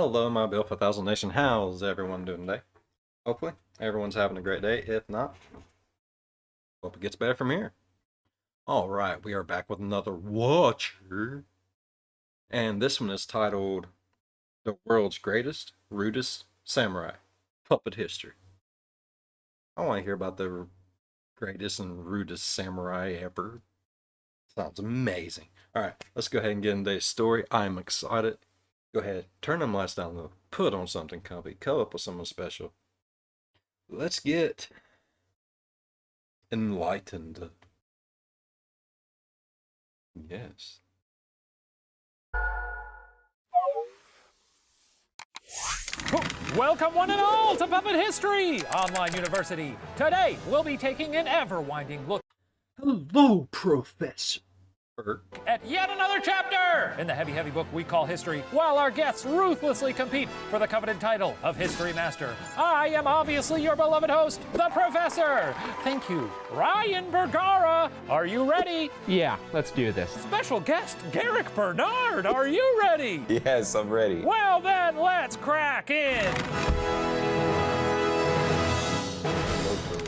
Hello, my Bill for 1000 Nation. How's everyone doing today? Hopefully, everyone's having a great day. If not, hope it gets better from here. Alright, we are back with another Watcher. And this one is titled The World's Greatest, Rudest Samurai Puppet History. I want to hear about the greatest and rudest samurai ever. Sounds amazing. Alright, let's go ahead and get into today's story. I'm excited. Go ahead, turn them lights down low, put on something comfy, cuddle up with someone special. Let's get enlightened. Yes. Welcome one and all to Puppet History Online University. Today, we'll be taking an ever-winding look Hello, Professor. at yet another chapter in the heavy book we call history, while our guests ruthlessly compete for the coveted title of History Master. I am obviously your beloved host, the Professor. Thank you. Ryan Bergara, are you ready? Yeah, let's do this. Special guest, Garrick Bernard, are you ready? Yes, I'm ready. Well then, let's crack in.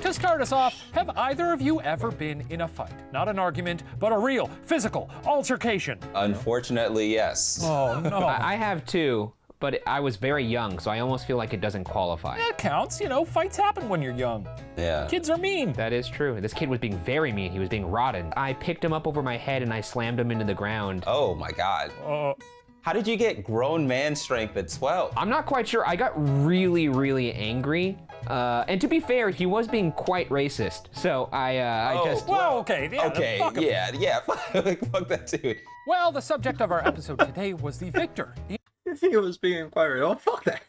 To start us off, have either of you ever been in a fight? Not an argument, but a real, physical altercation. Unfortunately, yes. Oh, no. I have too, but I was very young, so I almost feel like it doesn't qualify. That counts, you know, fights happen when you're young. Yeah. Kids are mean. That is true. This kid was being very mean. He was being rotten. I picked him up over my head and I slammed him into the ground. Oh my God. How did you get grown man strength at 12? I'm not quite sure. I got really angry. And to be fair, he was being quite racist. So I just... Well, okay. Yeah, Okay, fuck 'em. yeah. Fuck that dude. Well, the subject of our episode today was the victor. He was being quite real. Oh, fuck that.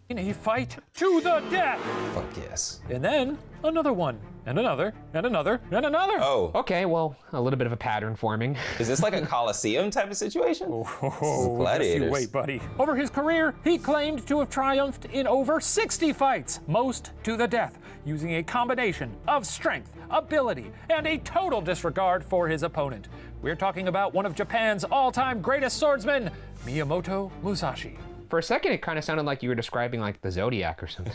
In a fight to the death. Fuck yes. And then another one, and another, and another, and another. Oh, Okay, well, a little bit of a pattern forming. is this like a Coliseum type of situation? Oh, Gladiators. just you wait, buddy. Over his career, he claimed to have triumphed in over 60 fights, most to the death, using a combination of strength, ability, and a total disregard for his opponent. We're talking about one of Japan's all-time greatest swordsmen, Miyamoto Musashi. For a second, it kind of sounded like you were describing like the Zodiac or something.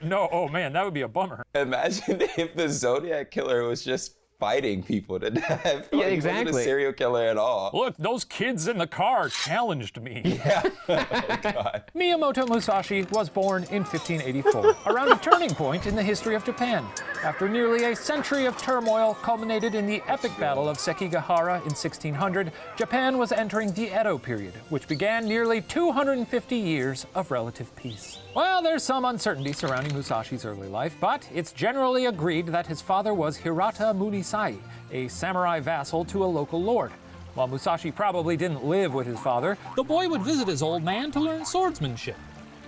No, oh man, that would be a bummer. Imagine if the Zodiac Killer was just fighting people to death. Yeah, Like, he wasn't exactly. a serial killer at all. Look, those kids in the car challenged me. Yeah. Oh God. Miyamoto Musashi was born in 1584, around a turning point in the history of Japan. After nearly a century of turmoil culminated in the epic battle of Sekigahara in 1600, Japan was entering the Edo period, which began nearly 250 years of relative peace. Well, there's some uncertainty surrounding Musashi's early life, but it's generally agreed that his father was Hirata Munisai, a samurai vassal to a local lord. While Musashi probably didn't live with his father, the boy would visit his old man to learn swordsmanship.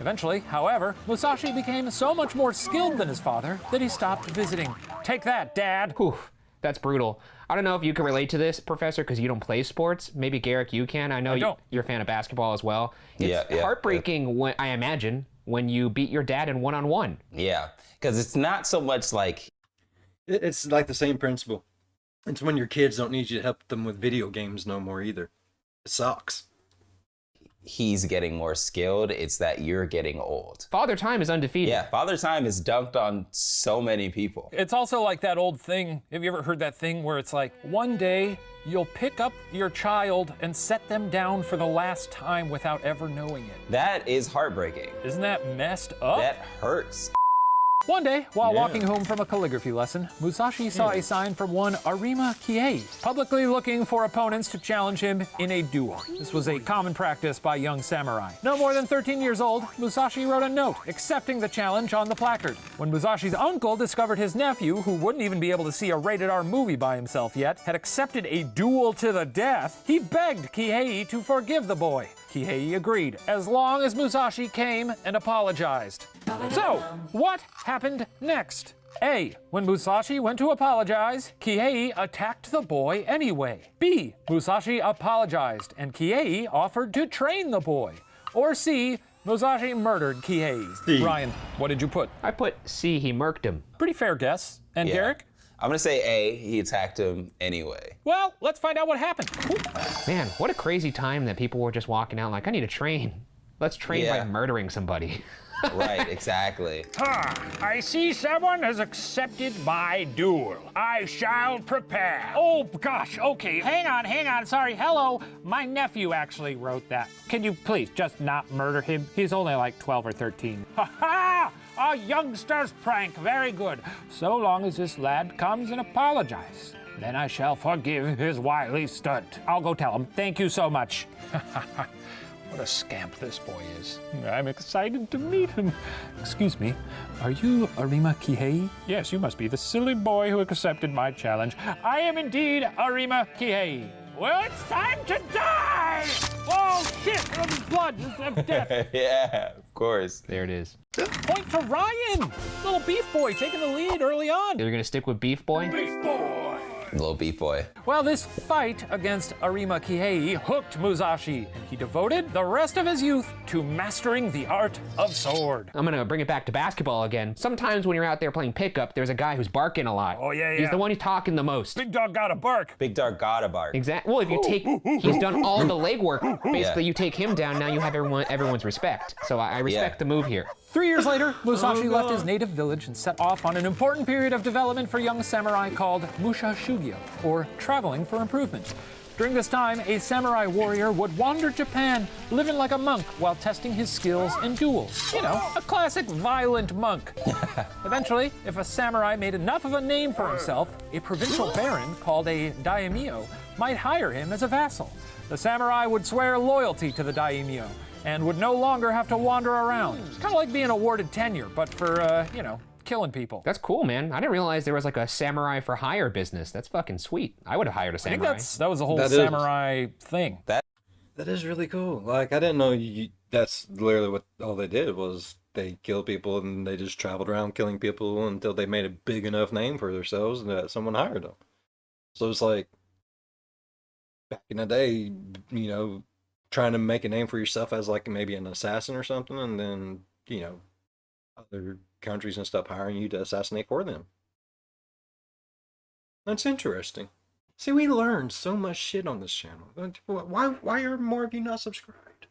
Eventually, however, Musashi became so much more skilled than his father that he stopped visiting. Take that, Dad! Oof, that's brutal. I don't know if you can relate to this, Professor, because you don't play sports. Maybe Garrick, you can. I know don't. you're a fan of basketball as well. It's Yeah, heartbreaking when I imagine when you beat your dad in one-on-one. Yeah, because it's not so much like It's like the same principle. It's when your kids don't need you to help them with video games no more either. It sucks. he's getting more skilled, it's that you're getting old. Father Time is undefeated. Yeah, Father Time is dunked on so many people. It's also like that old thing. Have you ever heard that thing where it's like, one day you'll pick up your child and set them down for the last time without ever knowing it? That is heartbreaking. Isn't that messed up? That hurts. One day, while walking home from a calligraphy lesson, Musashi saw a sign from one Arima Kiei, publicly looking for opponents to challenge him in a duel. This was a common practice by young samurai. No more than 13 years old, Musashi wrote a note accepting the challenge on the placard. When Musashi's uncle discovered his nephew, who wouldn't even be able to see a rated-R movie by himself yet, had accepted a duel to the death, he begged Kiei to forgive the boy. Kiei agreed, as long as Musashi came and apologized. So, what happened next? A. When Musashi went to apologize, Kiei attacked the boy anyway. B. Musashi apologized, and Kiei offered to train the boy. Or C. Musashi murdered Kiei. C. Ryan, what did you put? I put C, he murked him. Pretty fair guess. And Yeah. Garrick? I'm gonna say A, he attacked him anyway. Well, let's find out what happened. Man, what a crazy time that people were just walking out like, I need to train. Let's train by Yeah. murdering somebody. Right, exactly. I see someone has accepted my duel. I shall prepare. Oh, gosh, okay. Hang on. Sorry, hello. My nephew actually wrote that. Can you please just not murder him? He's only like 12 or 13. Ha ha! A youngster's prank. Very good. So long as this lad comes and apologizes, then I shall forgive his wily stunt. I'll go tell him. Thank you so much. What a scamp this boy is. I'm excited to meet him. Excuse me, are you Arima Kihei? Yes, you must be the silly boy who accepted my challenge. I am indeed Arima Kihei. Well, it's time to die! Oh, shit, blood, of death. Yeah, of course. There it is. Point to Ryan! Little beef boy taking the lead early on. You're gonna stick with Beef Boy? Beef boy. Little beef boy. Well, this fight against Arima Kihei hooked Musashi, and he devoted the rest of his youth to mastering the art of sword. I'm gonna bring it back to basketball again. Sometimes when you're out there playing pickup, there's a guy who's barking a lot. Oh, yeah, He's yeah. the one who's talking the most. Big dog gotta bark. Big dog gotta bark. Exactly. Well, if you take, he's done all the legwork. Basically, you take him down, now you have everyone's respect. So I respect the move here. 3 years later, Musashi left his native village and set off on an important period of development for young samurai called Musha Shugyo, or traveling for improvement. During this time, a samurai warrior would wander Japan, living like a monk while testing his skills in duels. You know, a classic violent monk. Eventually, if a samurai made enough of a name for himself, a provincial baron called a daimyo might hire him as a vassal. The samurai would swear loyalty to the daimyo and would no longer have to wander around. It's kind of like being awarded tenure, but for, killing people. That's cool, man. I didn't realize there was like a samurai for hire business. That's fucking sweet. I would have hired a I think samurai. that was the whole That is- samurai thing. That is really cool. Like, I didn't know that's literally what all they did was they killed people and they just traveled around killing people until they made a big enough name for themselves and that someone hired them. So it's like, back in the day, trying to make a name for yourself as like maybe an assassin or something, and then, other countries and stuff hiring you to assassinate for them. That's interesting. See, we learned so much shit on this channel. Why are more of you not subscribed?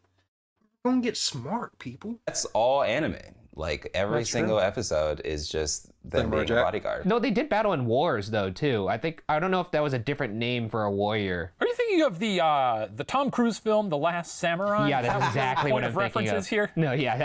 We're gonna get smart, people. That's all anime. Like every That's single true. episode is just them Samurai being a Jack. bodyguard. No, they did battle in wars though too. I don't know if that was a different name for a warrior. Are you thinking of the Tom Cruise film, The Last Samurai? Yeah, That that's was the exactly point what I'm of thinking references of. here. No, yeah,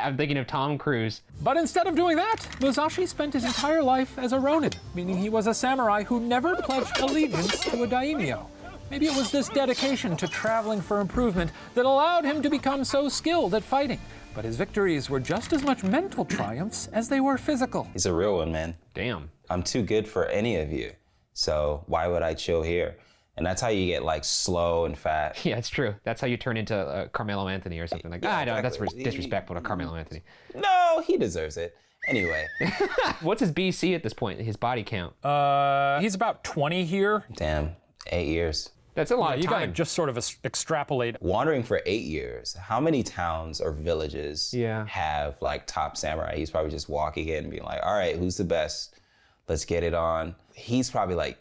I'm thinking of Tom Cruise. But instead of doing that, Musashi spent his entire life as a ronin, meaning he was a samurai who never pledged allegiance to a daimyo. Maybe it was this dedication to traveling for improvement that allowed him to become so skilled at fighting. But his victories were just as much mental triumphs as they were physical. He's a real one, man. Damn. I'm too good for any of you. So why would I chill here? And that's how you get like slow and fat. Yeah, it's true. That's how you turn into Carmelo Anthony or something like that. Yeah, I know, that's exactly. disrespectful to Carmelo Anthony. No, he deserves it. Anyway, What's his BC at this point, his body count? He's about 20 here. damn, 8 years. That's a lot of You gotta time. just sort of extrapolate. Wandering for 8 years, how many towns or villages Yeah. have like top samurai? He's probably just walking in and being like, all right, who's the best? Let's get it on. He's probably like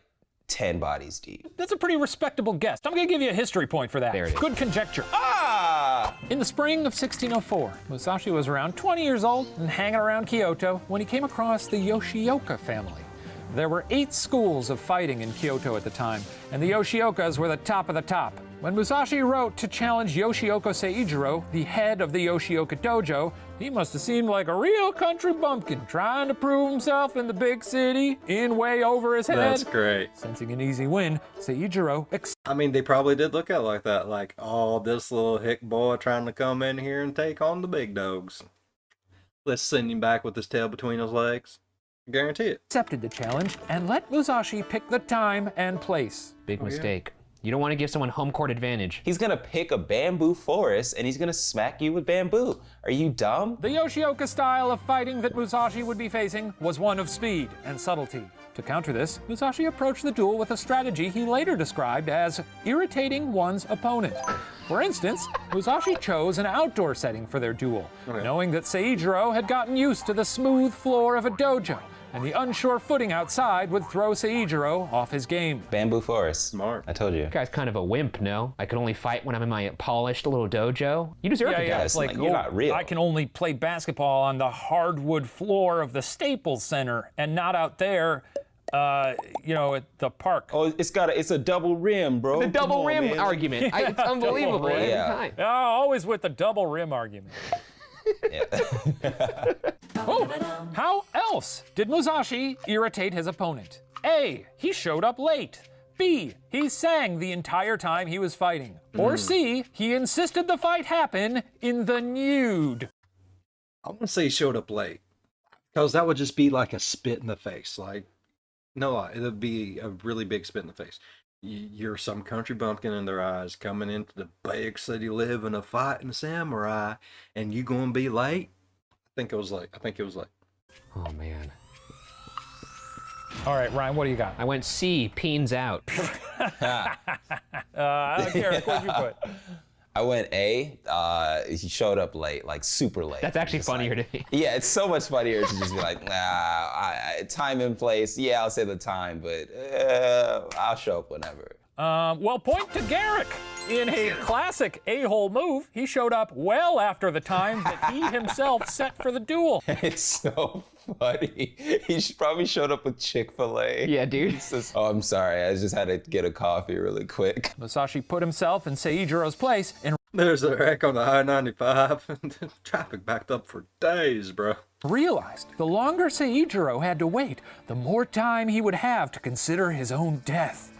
10 bodies deep. That's a pretty respectable guess. I'm gonna give you a history point for that. There it is. Good conjecture. Ah! In the spring of 1604, Musashi was around 20 years old and hanging around Kyoto when he came across the Yoshioka family. There were 8 schools of fighting in Kyoto at the time, and the Yoshiokas were the top of the top. When Musashi wrote to challenge Yoshioka Seijiro, the head of the Yoshioka dojo, he must have seemed like a real country bumpkin trying to prove himself in the big city, in way over his head. That's great. Sensing an easy win, Seijiro I mean, they probably did look at it like that. Like, oh, this little hick boy trying to come in here and take on the big dogs. Let's send him back with his tail between his legs. Guarantee it. accepted the challenge and let Musashi pick the time and place. Big mistake. You don't want to give someone home court advantage. He's gonna pick a bamboo forest and he's gonna smack you with bamboo. Are you dumb? The Yoshioka style of fighting that Musashi would be facing was one of speed and subtlety. To counter this, Musashi approached the duel with a strategy he later described as irritating one's opponent. For instance, Musashi chose an outdoor setting for their duel, knowing that Seijiro had gotten used to the smooth floor of a dojo. and the unsure footing outside would throw Seijiro off his game. Bamboo forest. Smart. I told you. That guy's kind of a wimp, no? I can only fight when I'm in my polished little dojo. You deserve to die. It's like, you're not real. I can only play basketball on the hardwood floor of the Staples Center and not out there, at the park. Oh, it's a double rim, bro. The double Come on, rim man. argument. It's unbelievable rim. every Yeah. time. Oh, always with the double rim argument. Yeah. Oh, how else did Musashi irritate his opponent? A, he showed up late. B, he sang the entire time he was fighting. Or C, he insisted the fight happen in the nude. I want to say he showed up late, because that would just be like a spit in the face. Like, no lie, it would be a really big spit in the face. You're some country bumpkin in their eyes coming into the big city living a fighting samurai, and you gonna be late? I think it was late. Oh, man. All right, Ryan, what do you got? I went C, peens out. Garrett, what'd you put? I went A. He showed up late, like super late. That's actually Just funnier like- to me. Yeah, it's so much funnier to just be like, time and place. Yeah, I'll say the time, but I'll show up whenever. Well, point to Garrick. In a classic a-hole move, he showed up well after the time that he himself set for the duel. It's so funny. He probably showed up with Chick-fil-A. Yeah, dude. He says, oh, I'm sorry. I just had to get a coffee really quick. Musashi put himself in Seijiro's place and There's a wreck on the I-95, and traffic backed up for days, bro. realized the longer Seijiro had to wait, the more time he would have to consider his own death.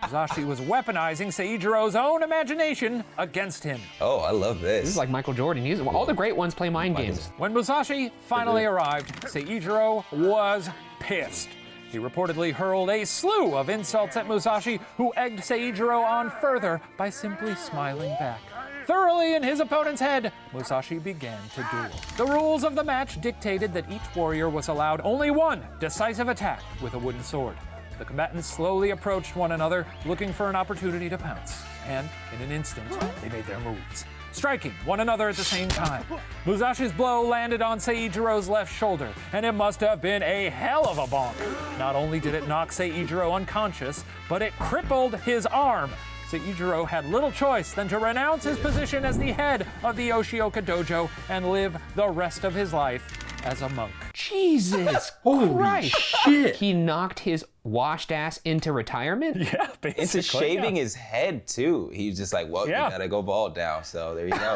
Musashi was weaponizing Seijiro's own imagination against him. Oh, I love this. This is like Michael Jordan. All the great ones play mind games. When Musashi finally arrived, Seijiro was pissed. He reportedly hurled a slew of insults at Musashi, who egged Seijiro on further by simply smiling back. Thoroughly in his opponent's head, Musashi began to duel. The rules of the match dictated that each warrior was allowed only one decisive attack with a wooden sword. The combatants slowly approached one another, looking for an opportunity to pounce. And in an instant, they made their moves, striking one another at the same time. Musashi's blow landed on Seijiro's left shoulder, and it must have been a hell of a bonk. Not only did it knock Seijiro unconscious, but it crippled his arm. Seijiro had little choice than to renounce his position as the head of the Yoshioka dojo and live the rest of his life as a monk. Jesus Holy Christ. shit! He knocked his washed ass into retirement? Yeah, basically. Into shaving his head, too. He's just like, well, Yeah. you gotta go bald now, so there you go.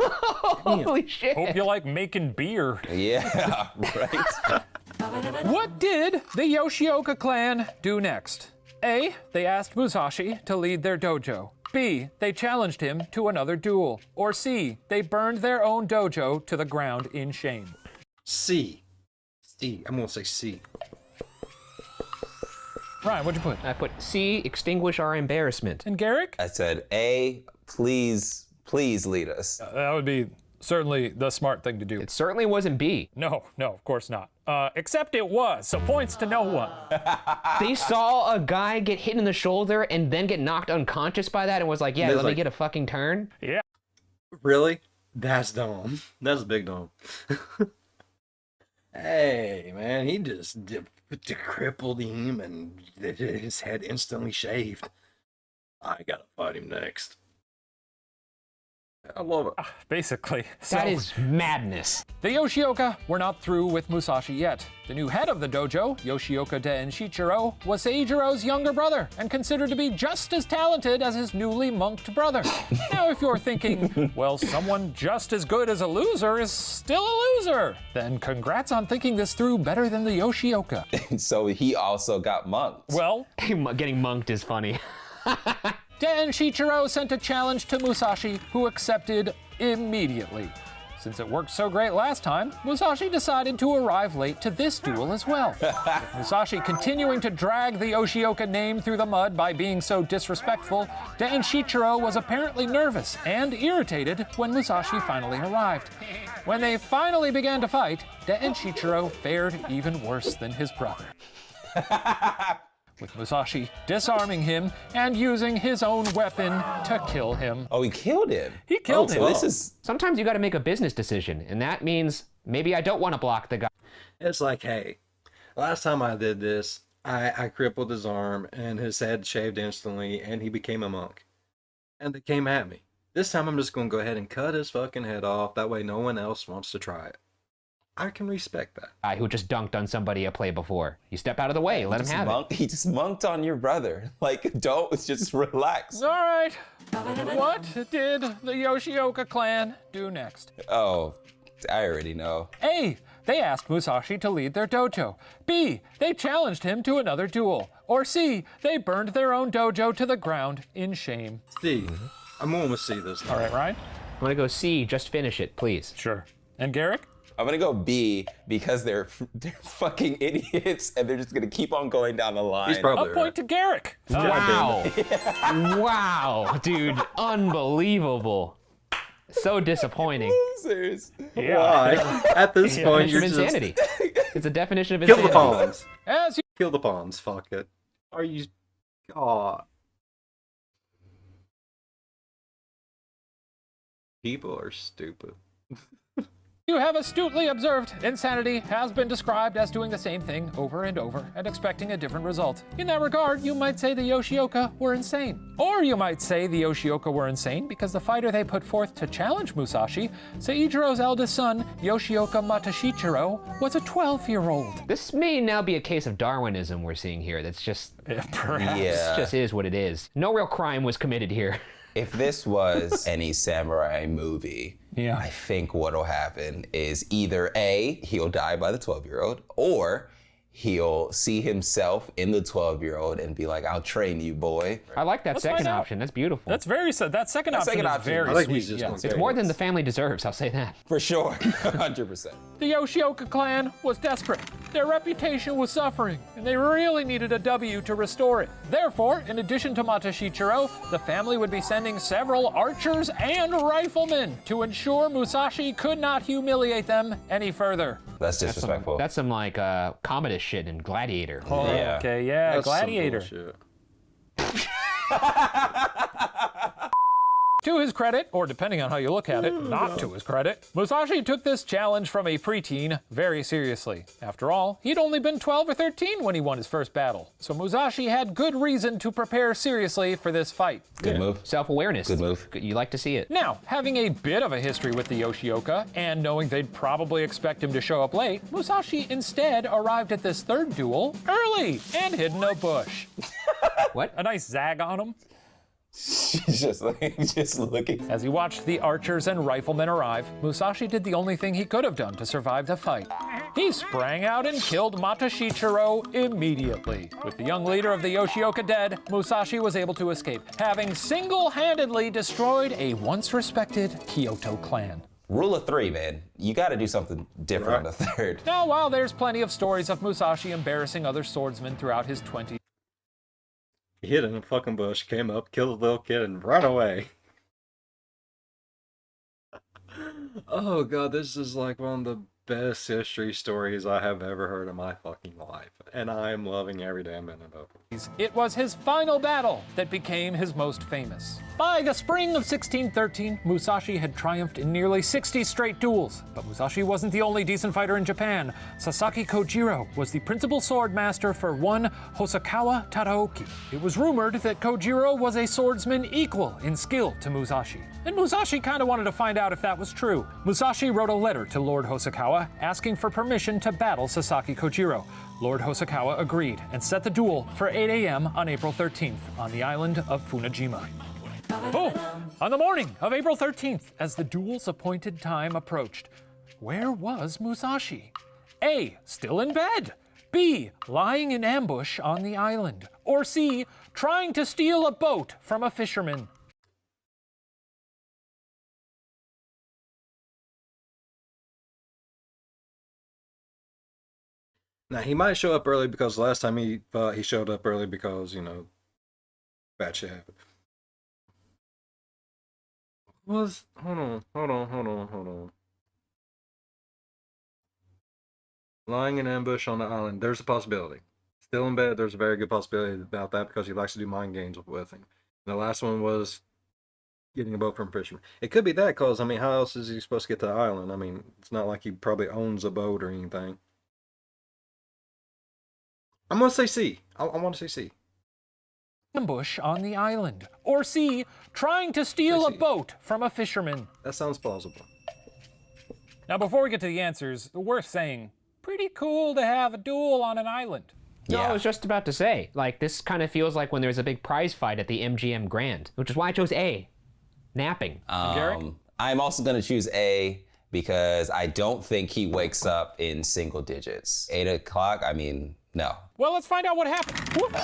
Holy shit. Hope you like making beer. Yeah, right? What did the Yoshioka clan do next? A, they asked Musashi to lead their dojo. B, they challenged him to another duel. Or C, they burned their own dojo to the ground in shame. C. I'm gonna say C. Ryan, what'd you put? I put C, extinguish our embarrassment. And Garrick? I said, A, please lead us. That would be certainly the smart thing to do. It certainly wasn't B. No, of course not. Except it was, so points to no one. They saw a guy get hit in the shoulder and then get knocked unconscious by that and was like, yeah, There's let me like- get a fucking turn. Yeah. Really? That's dumb. That's big dumb. Hey, man, he just crippled him and his head instantly shaved. I gotta fight him next. I love it. Basically. That is madness. The Yoshioka were not through with Musashi yet. The new head of the dojo, Yoshioka Den Shichiro, was Seijiro's younger brother and considered to be just as talented as his newly monked brother. Now, if you're thinking, well, someone just as good as a loser is still a loser, then congrats on thinking this through better than the Yoshioka. So he also got monked. Well, Getting monked is funny. Den Shichiro sent a challenge to Musashi, who accepted immediately. Since it worked so great last time, Musashi decided to arrive late to this duel as well. With Musashi continuing to drag the Yoshioka name through the mud by being so disrespectful, Den Shichiro was apparently nervous and irritated when Musashi finally arrived. When they finally began to fight, Den Shichiro fared even worse than his brother. With Musashi disarming him and using his own weapon to kill him. Oh, he killed him. He killed him. So this is Sometimes you got to make a business decision, and that means Maybe I don't want to block the guy. It's like, hey, last time I did this, I crippled his arm and his head shaved instantly and he became a monk. And they came at me. This time I'm just going to go ahead and cut his fucking head off. That way no one else wants to try it. I can respect that. Guy who just dunked on somebody a play before. You step out of the way, let him have it. He just monked on your brother. Like, don't, just relax. All right. What did the Yoshioka clan do next? Oh, I already know. A. They asked Musashi to lead their dojo. B. They challenged him to another duel. Or C. They burned their own dojo to the ground in shame. C. I'm going with C this time. All right, Ryan? I'm gonna go C, just finish it, please. Sure. And Garrick? I'm gonna go B because they're fucking idiots and they're just gonna keep on going down the line. He's probably A point to Garrick. Wow. Wow, dude, unbelievable. So disappointing. Losers. Why? At this point, Definition you're of just... insanity. It's a definition of Kill insanity. the pawns. As you Kill the pawns. Fuck it. Are you... Aw. People are stupid. have astutely observed, insanity has been described as doing the same thing over and over and expecting a different result. In that regard, you might say the Yoshioka were insane. Or you might say the Yoshioka were insane because the fighter they put forth to challenge Musashi, Seijiro's eldest son, Yoshioka Matashichiro, was a 12-year-old. This may now be a case of Darwinism we're seeing here. That's just, Perhaps. Yeah. it just is what it is. No real crime was committed here. If this was any samurai movie, Yeah. I think what'll happen is either A, he'll die by the 12-year-old, or he'll see himself in the 12-year-old and be like, I'll train you, boy. I like that Let's second find out. option. That's beautiful. That second option second is option. very I like sweet. he's just yeah. gonna It's say more it. than the family deserves, I'll say that. For sure, 100%. The Yoshioka clan was desperate. Their reputation was suffering, and they really needed a W to restore it. Therefore, in addition to Matashichiro, the family would be sending several archers and riflemen to ensure Musashi could not humiliate them any further. That's disrespectful. That's some like Commodus shit in Gladiator. Yeah. Okay, yeah, That's some Gladiator. bullshit. To his credit, or depending on how you look at it, not to his credit, Musashi took this challenge from a preteen very seriously. After all, he'd only been 12 or 13 when he won his first battle, so Musashi had good reason to prepare seriously for this fight. Good move. Self-awareness. Good move. You like to see it. Now, having a bit of a history with the Yoshioka, and knowing they'd probably expect him to show up late, Musashi instead arrived at this third duel early and hid in a bush. What? A nice zag on him. just looking. As he watched the archers and riflemen arrive, Musashi did the only thing he could have done to survive the fight. He sprang out and killed Matashichiro immediately. With the young leader of the Yoshioka dead, Musashi was able to escape, having single-handedly destroyed a once-respected Kyoto clan. Rule of 3, man. You got to do something different on the third. Now, while there's plenty of stories of Musashi embarrassing other swordsmen throughout his 20s, He hid in a fucking bush, came up, killed a little kid, and ran away. Oh god, this is like one of the best history stories I have ever heard in my fucking life. And I'm loving every damn minute of it. it was his final battle that became his most famous. By the spring of 1613, Musashi had triumphed in nearly 60 straight duels. But Musashi wasn't the only decent fighter in Japan. Sasaki Kojiro was the principal sword master for one Hosokawa Tadaoki. It was rumored that Kojiro was a swordsman equal in skill to Musashi. And Musashi kind of wanted to find out if that was true. Musashi wrote a letter to Lord Hosokawa asking for permission to battle Sasaki Kojiro. Lord Hosokawa agreed and set the duel for 8 a.m. on April 13th on the island of Funajima. Oh, on the morning of April 13th, as the duel's appointed time approached, where was Musashi? A, still in bed. B, lying in ambush on the island. Or C, trying to steal a boat from a fisherman. Now, he might show up early because last time he fought, he showed up early because, you know, bad shit happened. Hold on. Lying in ambush on the island. There's a possibility. Still in bed, there's a very good possibility about that because he likes to do mind games with him. And the last one was getting a boat from fishermen. It could be that because, I mean, how else is he supposed to get to the island? I mean, it's not like he probably owns a boat or anything. I'm going to say C. I want to say C. Ambush on the island. Or C, trying to steal a C. boat from a fisherman. That sounds plausible. Now, before we get to the answers, worth saying, pretty cool to have a duel on an island. No, Yeah. I was just about to say, like, this kind of feels like when there's a big prize fight at the MGM Grand, which is why I chose A, napping. Garrick? I'm also going to choose A because I don't think he wakes up in single digits. 8 o'clock, I mean, no. Well, let's find out what happened. Whoop.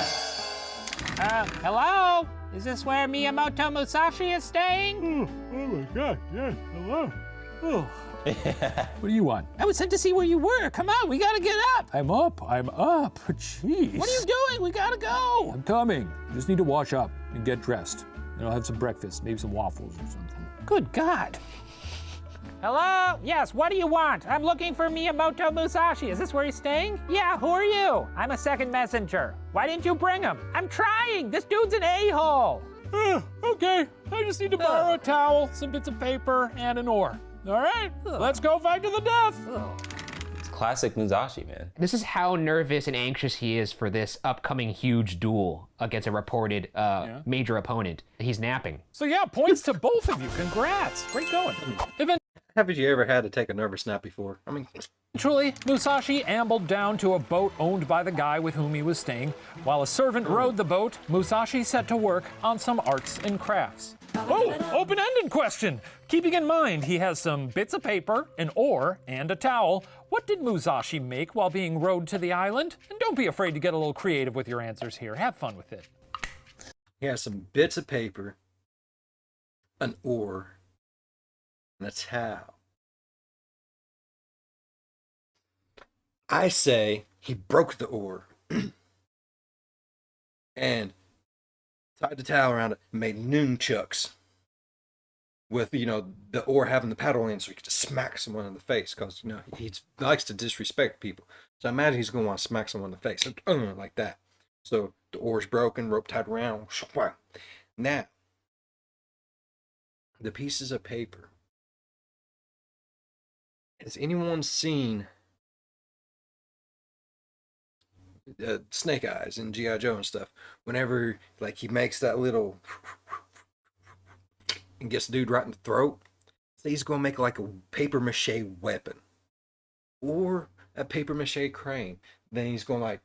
Hello? Is this where Miyamoto Musashi is staying? Oh my God, yes, hello. Oh. What do you want? I was sent to see where you were. Come on, we gotta get up. I'm up. Jeez. What are you doing? We gotta go. I'm coming. Just need to wash up and get dressed. And I'll have some breakfast, maybe some waffles or something. Good God. Hello? Yes, what do you want? I'm looking for Miyamoto Musashi. Is this where he's staying? Yeah, who are you? I'm a second messenger. Why didn't you bring him? I'm trying. This dude's an a-hole. Okay, I just need to borrow a towel, some bits of paper, and an oar. All right, let's go fight to the death. It's classic Musashi, man. This is how nervous and anxious he is for this upcoming huge duel against a reported major opponent. He's napping. So yeah, points to both of you. Congrats. Great going. Haven't you ever had to take a nervous nap before? I mean, Eventually, Musashi ambled down to a boat owned by the guy with whom he was staying. While a servant rowed the boat, Musashi set to work on some arts and crafts. Oh, open-ended question. Keeping in mind he has some bits of paper, an oar, and a towel, what did Musashi make while being rowed to the island? And don't be afraid to get a little creative with your answers here. Have fun with it. he has some bits of paper, an oar, and a towel. I say he broke the oar and tied the towel around it and made nunchucks with, the oar having the paddle in so he could just smack someone in the face because, he likes to disrespect people. So I imagine he's going to want to smack someone in the face like that. So the oar's broken, rope tied around. Now, the pieces of paper. Has anyone seen Snake Eyes and G.I. Joe and stuff? Whenever he makes that little and gets the dude right in the throat, so he's gonna make like a paper mache weapon or a paper mache crane. Then he's gonna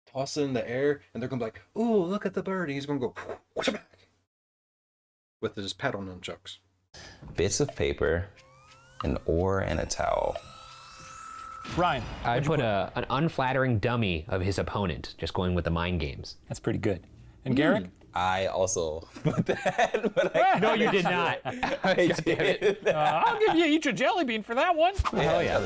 toss it in the air, and they're gonna be like, "Ooh, look at the bird!" And he's gonna go back with his paddle nunchucks. Bits of paper, an oar, and a towel. Ryan, I put an unflattering dummy of his opponent, just going with the mind games. that's pretty good. And Garrick? I also put that, but I No, you did not. I did. I'll give you each a jelly bean for that one. Hell yeah.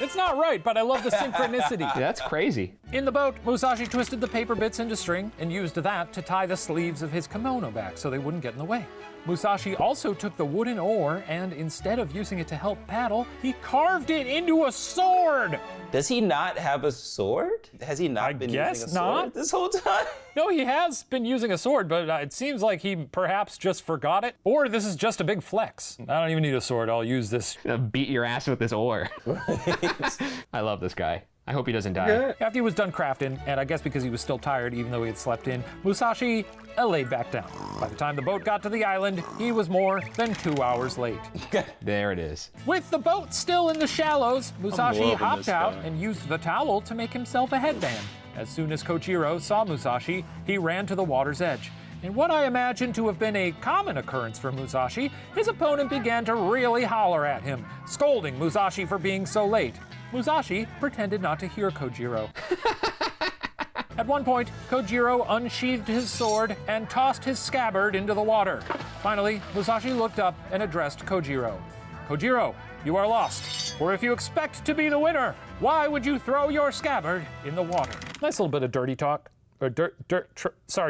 It's not right, but I love the synchronicity. Yeah, that's crazy. In the boat, Musashi twisted the paper bits into string and used that to tie the sleeves of his kimono back so they wouldn't get in the way. Musashi also took the wooden oar and instead of using it to help paddle, he carved it into a sword. Does he not have a sword? Has he not been guess using a sword not. this whole time? No, he has been using a sword, but it seems like he perhaps just forgot it. Or this is just a big flex. I don't even need a sword. I'll use this. Gonna beat your ass with this oar. I love this guy. I hope he doesn't die. Yeah. After he was done crafting, and I guess because he was still tired even though he had slept in, Musashi laid back down. By the time the boat got to the island, he was more than 2 hours late. There it is. With the boat still in the shallows, Musashi loving hopped this out guy. and used the towel to make himself a headband. As soon as Kojiro saw Musashi, he ran to the water's edge. In what I imagine to have been a common occurrence for Musashi, his opponent began to really holler at him, scolding Musashi for being so late. Musashi pretended not to hear Kojiro. At one point, Kojiro unsheathed his sword and tossed his scabbard into the water. Finally, Musashi looked up and addressed Kojiro. Kojiro, you are lost. For if you expect to be the winner, why would you throw your scabbard in the water? Nice little bit of dirty talk. Or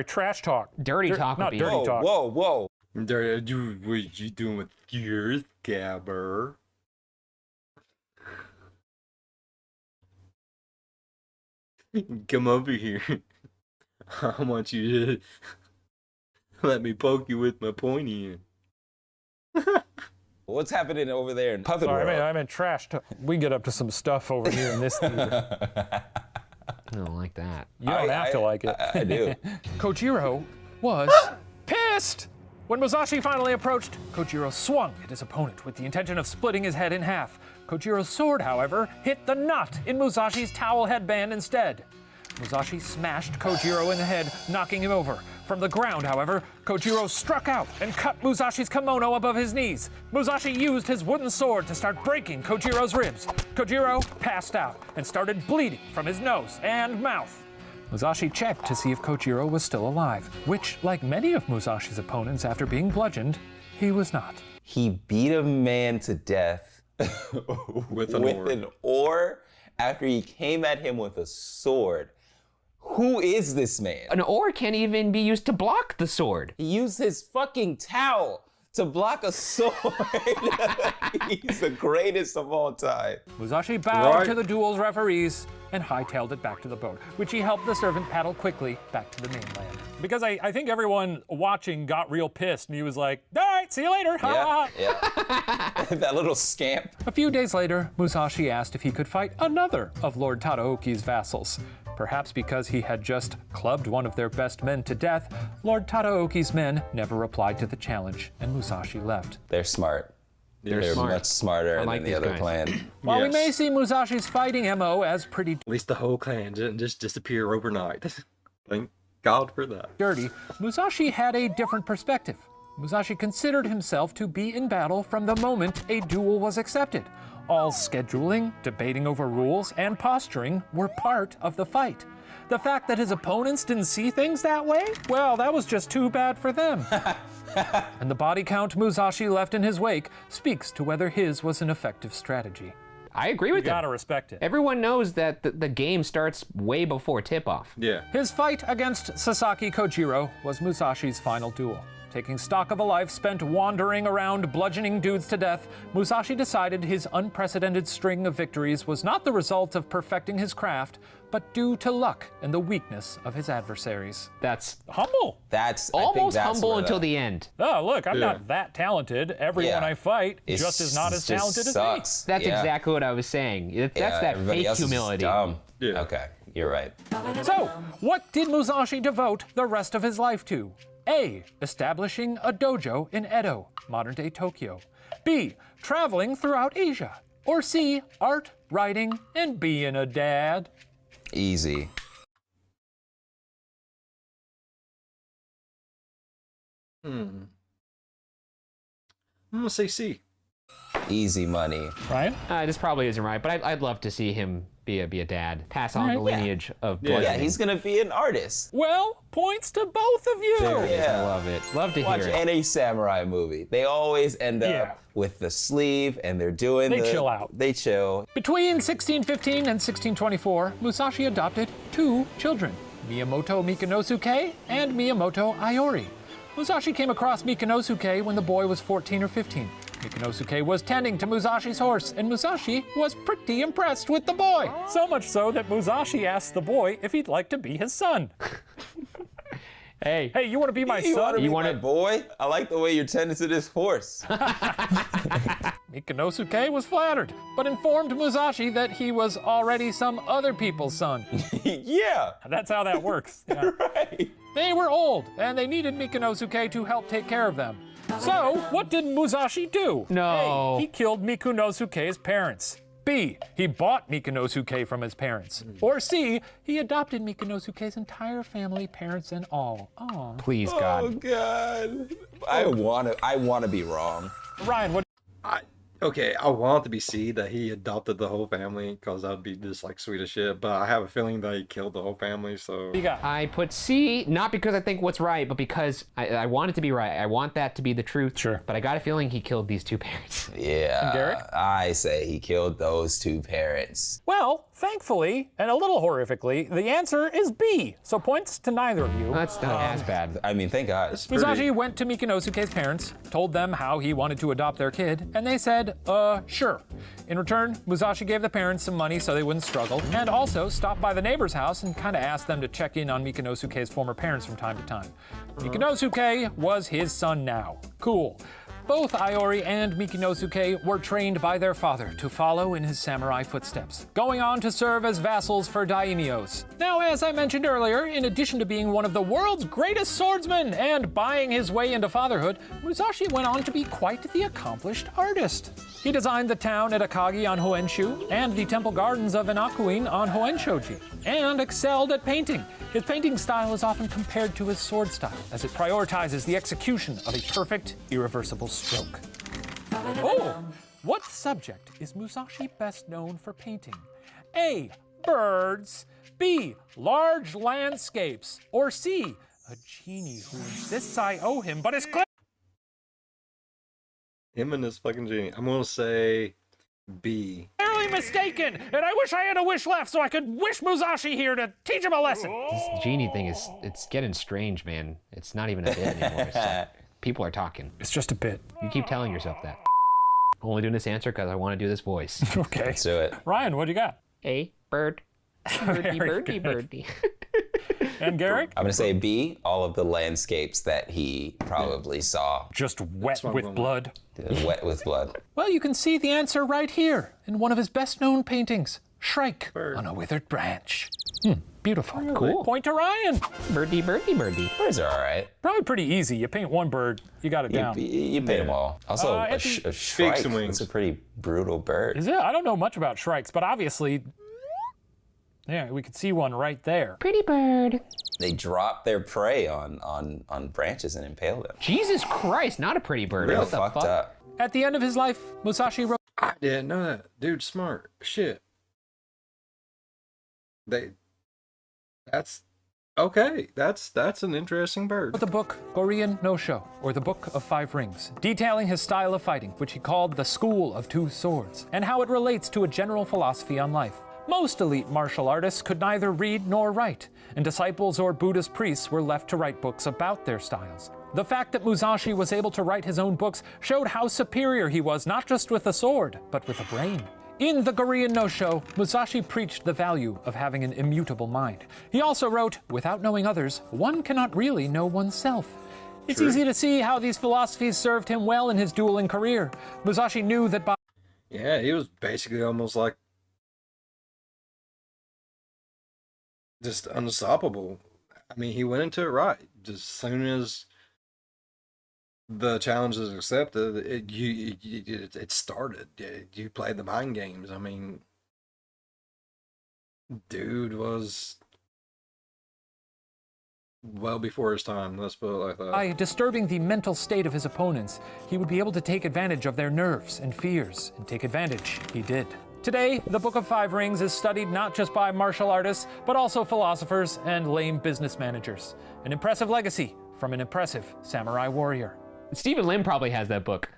trash talk. Dirty talk would Not be- dirty Whoa, talk. whoa. Dude, what you doing with your scabbard? Come over here. I want you to let me poke you with my pointy end. What's happening over there in Puppet Sorry, World? I'm in trash. We get up to some stuff over here in this theater. I don't like that. You don't have to like it. I do. Kojiro was pissed. When Musashi finally approached, Kojiro swung at his opponent with the intention of splitting his head in half. Kojiro's sword, however, hit the knot in Musashi's towel headband instead. Musashi smashed Kojiro in the head, knocking him over. From the ground, however, Kojiro struck out and cut Musashi's kimono above his knees. Musashi used his wooden sword to start breaking Kojiro's ribs. Kojiro passed out and started bleeding from his nose and mouth. Musashi checked to see if Kojiro was still alive, which, like many of Musashi's opponents after being bludgeoned, he was not. He beat a man to death With an oar. after he came at him with a sword. Who is this man? An oar can't even be used to block the sword. He used his fucking towel to block a sword. He's the greatest of all time. Musashi bowed Right. to the duel's referees and hightailed it back to the boat, which he helped the servant paddle quickly back to the mainland. Because I think everyone watching got real pissed, and he was like, all right, see you later. Ha, Yeah, ha, ha." yeah. That little scamp. A few days later, Musashi asked if he could fight another of Lord Tadaoki's vassals. Perhaps because he had just clubbed one of their best men to death, Lord Tadaoki's men never replied to the challenge, and Musashi left. They're smart. They're smart. much smarter I like than the these other guys. clan. While we Yes. may see Musashi's fighting MO as pretty At least the whole clan didn't just disappear overnight. Thank God for that. dirty, Musashi had a different perspective. Musashi considered himself to be in battle from the moment a duel was accepted. All scheduling, debating over rules, and posturing were part of the fight. The fact that his opponents didn't see things that way, well, that was just too bad for them. And the body count Musashi left in his wake speaks to whether his was an effective strategy. I agree with Gotta him. respect it. Everyone knows that the game starts way before tip-off. Yeah. His fight against Sasaki Kojiro was Musashi's final duel. Taking stock of a life spent wandering around bludgeoning dudes to death, Musashi decided his unprecedented string of victories was not the result of perfecting his craft, but due to luck and the weakness of his adversaries. That's Humble. I think almost that's humble where until the the end. Oh, look, I'm Yeah. not that talented. Everyone Yeah. I fight It just is not as just talented as sucks. That's Yeah. exactly what I was saying. That's Yeah, that everybody fake else is humility. dumb. Yeah. Okay, you're right. me. So, what did Musashi devote the rest of his life to? A. Establishing a dojo in Edo, modern-day Tokyo. B. Traveling throughout Asia. Or C. Art, writing, and being a dad. Easy. I'm gonna say C. Easy money. Ryan? This probably isn't right, but I'd love to see him be a dad. Pass on the Alright, yeah. lineage of Yeah. Yeah, bludgeoning. he's gonna be an artist. Well, points to both of you. There it is. I Yeah. love it. Love to Watch hear it. any samurai movie. They always end up Yeah. with the sleeve and they're doing They the... chill out. They chill. Between 1615 and 1624, Musashi adopted 2 children, Miyamoto Mikinosuke and Miyamoto Iori. Musashi came across Mikinosuke when the boy was 14 or 15. Mikinosuke was tending to Musashi's horse, and Musashi was pretty impressed with the boy. So much so that Musashi asked the boy if he'd like to be his son. Hey, Hey, you want to be my You son? want to be wanna- my boy? I like the way you're tending to this horse. Mikinosuke was flattered, but informed Musashi that he was already some other people's son. Yeah, That's how that works. Yeah. right. They were old, and they needed Mikinosuke to help take care of them. So, what did Musashi do? No. A. He killed Mikinosuke's parents. B. He bought Mikinosuke from his parents. Or C. He adopted Mikinosuke's entire family, parents and all. Aw. please, God. Oh God. I wanna be wrong. Ryan, what? Okay, I want it to be C, that he adopted the whole family, because that'd be just like sweet as shit. But I have a feeling that he killed the whole family, so. do you got? I put C, not because I think what's right, but because I want it to be right. I want that to be the truth. Sure. But I got a feeling he killed these 2 parents. Yeah. Derek? I say he killed those 2 parents. Well, thankfully, and a little horrifically, the answer is B. So points to neither of you. That's not as bad. I mean, thank God. Musashi went to Mikinosuke's parents, told them how he wanted to adopt their kid, and they said, sure. In return, Musashi gave the parents some money so they wouldn't struggle, and also stopped by the neighbor's house and kind of asked them to check in on Mikinosuke's former parents from time to time. Mikinosuke was his son now. Cool. Both Iori and Mikinosuke were trained by their father to follow in his samurai footsteps, going on to serve as vassals for daimyos. Now, as I mentioned earlier, in addition to being one of the world's greatest swordsmen and buying his way into fatherhood, Musashi went on to be quite the accomplished artist. He designed the town Edakagi on Hoenshu and the temple gardens of Enakuin on Hoenshoji, and excelled at painting. His painting style is often compared to his sword style, as it prioritizes the execution of a perfect, irreversible stroke. Oh! What subject is Musashi best known for painting? A. Birds. B. Large landscapes. Or C. A genie who insists I owe him, but is clear. Him and his fucking genie. I'm gonna say B. Clearly mistaken, and I wish I had a wish left so I could wish Musashi here to teach him a lesson. This genie thing it's getting strange, man. It's not even a bit anymore. It's like, people are talking. It's just a bit. You keep telling yourself that. Only doing this answer because I want to do this voice. Okay. Let's do it. Ryan, what do you got? A bird. Birdie, Very birdie, good. birdie. And Garrick? I'm gonna say B, all of the landscapes that he probably saw Just wet what I'm with going blood. wet with blood. Well, you can see the answer right here in one of his best-known paintings, Shrike on a withered branch. Beautiful. Cool. Point to Ryan. Birdie, birdie, birdie. Birds are all right. Probably pretty easy. You paint one bird, you got it down. You paint them all. Also, a shrike, and wings. it's a pretty brutal bird. Is it? I don't know much about shrikes, but obviously, yeah, we could see one right there. Pretty bird. They drop their prey on branches and impale them. Jesus Christ, not a pretty bird. Real What the fucked fuck? up. At the end of his life, Musashi wrote I didn't know that. Dude, smart. Shit. That's okay. That's an interesting bird. the book Gorien no Sho, or the Book of Five Rings, detailing his style of fighting, which he called the School of Two Swords, and how it relates to a general philosophy on life. Most elite martial artists could neither read nor write, and disciples or Buddhist priests were left to write books about their styles. The fact that Musashi was able to write his own books showed how superior he was, not just with a sword, but with a brain. In the Gorien no Sho, Musashi preached the value of having an immutable mind. He also wrote, without knowing others, one cannot really know oneself. It's easy to see how these philosophies served him well in his dueling career. Musashi knew that by Yeah, he was basically almost like just unstoppable. I mean, he went into it right. Just as soon as the challenge is accepted, it started. You played the mind games. I mean, dude was well before his time. Let's put it like that. by disturbing the mental state of his opponents, he would be able to take advantage of their nerves and fears, and take advantage he did. Today, the Book of Five Rings is studied not just by martial artists, but also philosophers and lame business managers. An impressive legacy from an impressive samurai warrior. Stephen Lim probably has that book.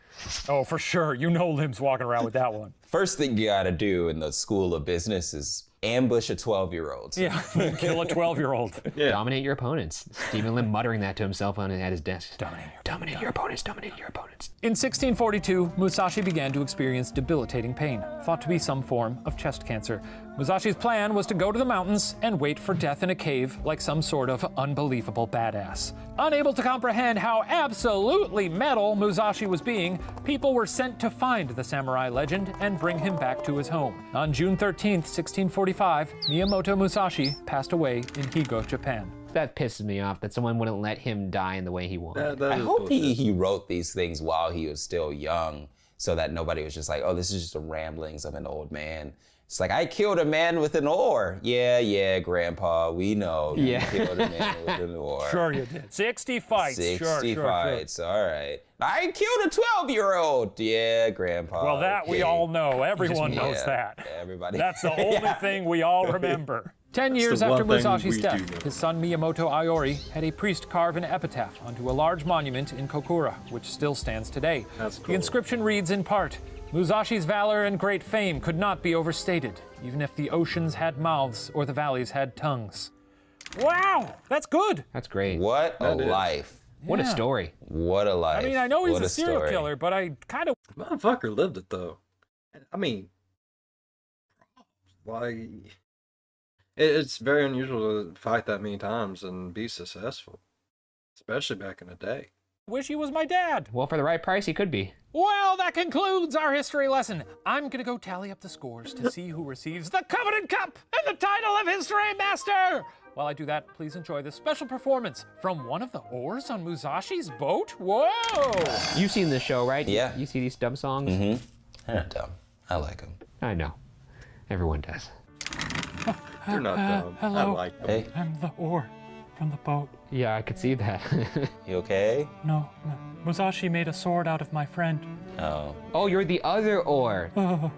Oh, for sure. You know Lim's walking around with that one. First thing you gotta do in the school of business is ambush a 12-year-old. Yeah, kill a 12-year-old. Yeah. Dominate your opponents. Stephen Lim muttering that to himself at his desk. Dominate your opponents, dominate your opponents. In 1642, Musashi began to experience debilitating pain, thought to be some form of chest cancer. Musashi's plan was to go to the mountains and wait for death in a cave like some sort of unbelievable badass. Unable to comprehend how absolutely metal Musashi was being, people were sent to find the samurai legend and bring him back to his home. On June 13th, 1645, Miyamoto Musashi passed away in Higo, Japan. That pisses me off that someone wouldn't let him die in the way he wanted. That I is hope bullshit. he wrote these things while he was still young so that nobody was just like, oh, this is just the ramblings of an old man. It's like, I killed a man with an oar. Yeah, Grandpa, we know. You Yeah. killed a man with an oar. Sure you did. 60 fights. 60 sure. fights, all right. I killed a 12-year-old. Yeah, Grandpa. Well, that we okay. all know. Everyone knows Yeah, that. Everybody. That's the only thing we all remember. 10 years the after one thing Musashi's we death, do know. his son Miyamoto Iori had a priest carve an epitaph onto a large monument in Kokura, which still stands today. That's The cool. inscription reads in part, Musashi's valor and great fame could not be overstated, even if the oceans had mouths or the valleys had tongues. Wow, that's good. That's great. What a That is. life. What a Yeah. story. What a life. I mean, I know he's What a serial story. killer, but I kind of Motherfucker lived it though. I mean, like, it's very unusual to fight that many times and be successful, especially back in the day. Wish he was my dad. Well, for the right price, he could be. Well, that concludes our history lesson. I'm gonna go tally up the scores to see who receives the Coveted Cup and the title of History Master. While I do that, please enjoy this special performance from one of the oars on Musashi's boat. Whoa! You've seen this show, right? Yeah. You see these dumb songs? They're not dumb. I like them. I know. Everyone does. You're not dumb. I hello. like them. Hey, I'm the oar from the boat. Yeah, I could see that. you okay? No, Musashi made a sword out of my friend. Oh. Oh, you're the other oar. Oh,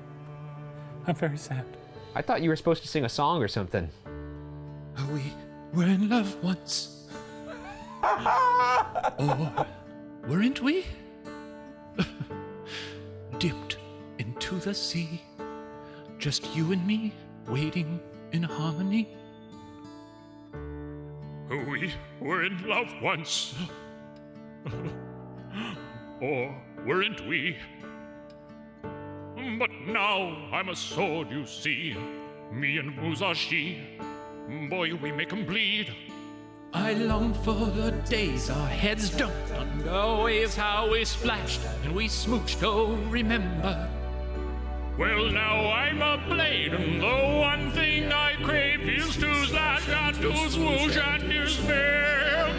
I'm very sad. I thought you were supposed to sing a song or something. We were in love once. Or weren't we? Dipped into the sea. Just you and me, waiting in harmony. We were in love once. Or weren't we? But now I'm a sword, you see. Me and Musashi. Boy, we make 'em bleed. I long for the days our heads dunked under waves, how we splashed and we smooched, oh, remember. Well, now I'm a blade, and the one thing I crave is to slash and to swoosh and despair.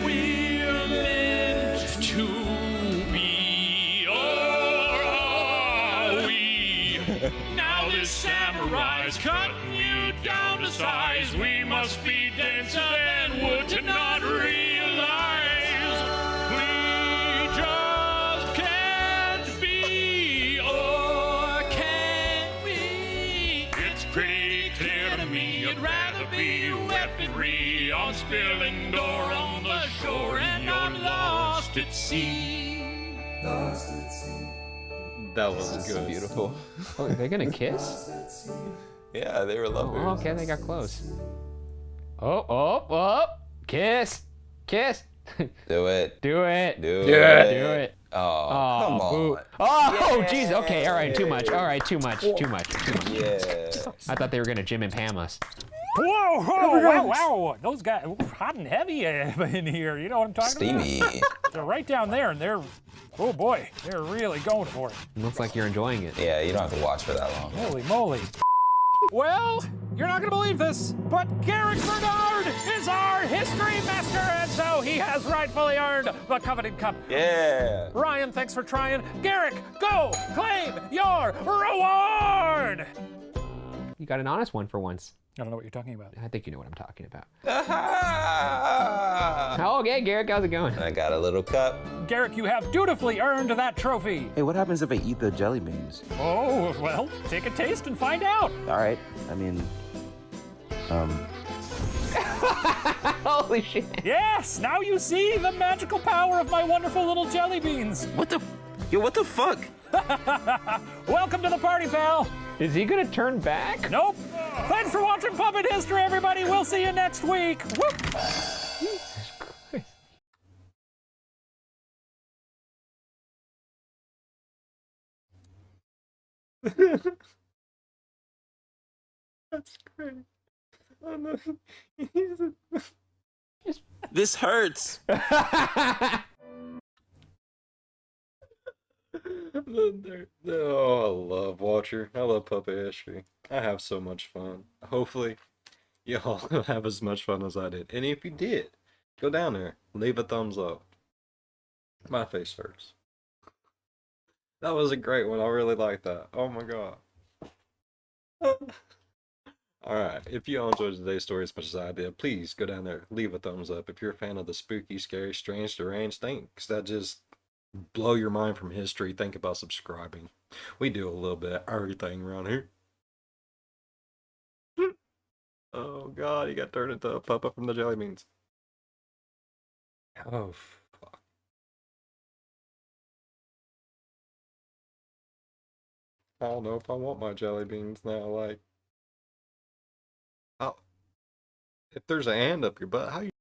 We're meant to be, or are we? Now this samurai's cutting you down to size. We must be denser than wood to not realize. We just can't be, or can we? It's pretty clear to me you'd rather be weaponry on spilling door on the shore, and you're lost at sea. That was good. Beautiful. Oh, they're gonna kiss? Yeah, they were lovers. Oh, okay, they got close. Oh. Kiss. Kiss. Do it. Do it. Do Do it. it. Oh, come boo. on. Oh, jeez. Okay, all right, too much. All right, too much. Yeah. I thought they were gonna Jim and Pam us. Whoa, wow. Those guys, hot and heavy in here. You know what I'm talking about? Steamy. They're right down there, and they're, oh boy, they're really going for it. It looks like you're enjoying it. Yeah, you don't have to watch for that long. Holy moly. Well, you're not gonna believe this, but Garrick Bernard is our history master, and so he has rightfully earned the coveted cup. Yeah. Ryan, thanks for trying. Garrick, go claim your reward! You got an honest one for once. I don't know what you're talking about. I think you know what I'm talking about. I Oh, okay, Garrick, how's it going? got a little cup. Garrick, you have dutifully earned that trophy. Hey, what happens if I eat the jelly beans? Oh, well, take a taste and find out. All right. I mean, Holy shit. Yes, now you see the magical power of my wonderful little jelly beans. what the fuck? Welcome to the party, pal. Is he gonna turn back? Nope. Thanks for watching Puppet History, everybody. We'll see you next week. Whoop. Jesus Christ. That's great. Oh no. This hurts. Oh, I love Watcher. I love Puppet History. I have so much fun. Hopefully, y'all have as much fun as I did. And if you did, go down there, leave a thumbs up. My face hurts. That was a great one. I really like that. Oh my god. Alright, if you all enjoyed today's story as much as I did, please go down there, leave a thumbs up. If you're a fan of the spooky, scary, strange, deranged things that just blow your mind from history, think about subscribing. We do a little bit of everything around here. Oh god, he got turned into a puppet from the jelly beans. Oh fuck. I don't know if I want my jelly beans now, like, oh, if there's a hand up your butt, how you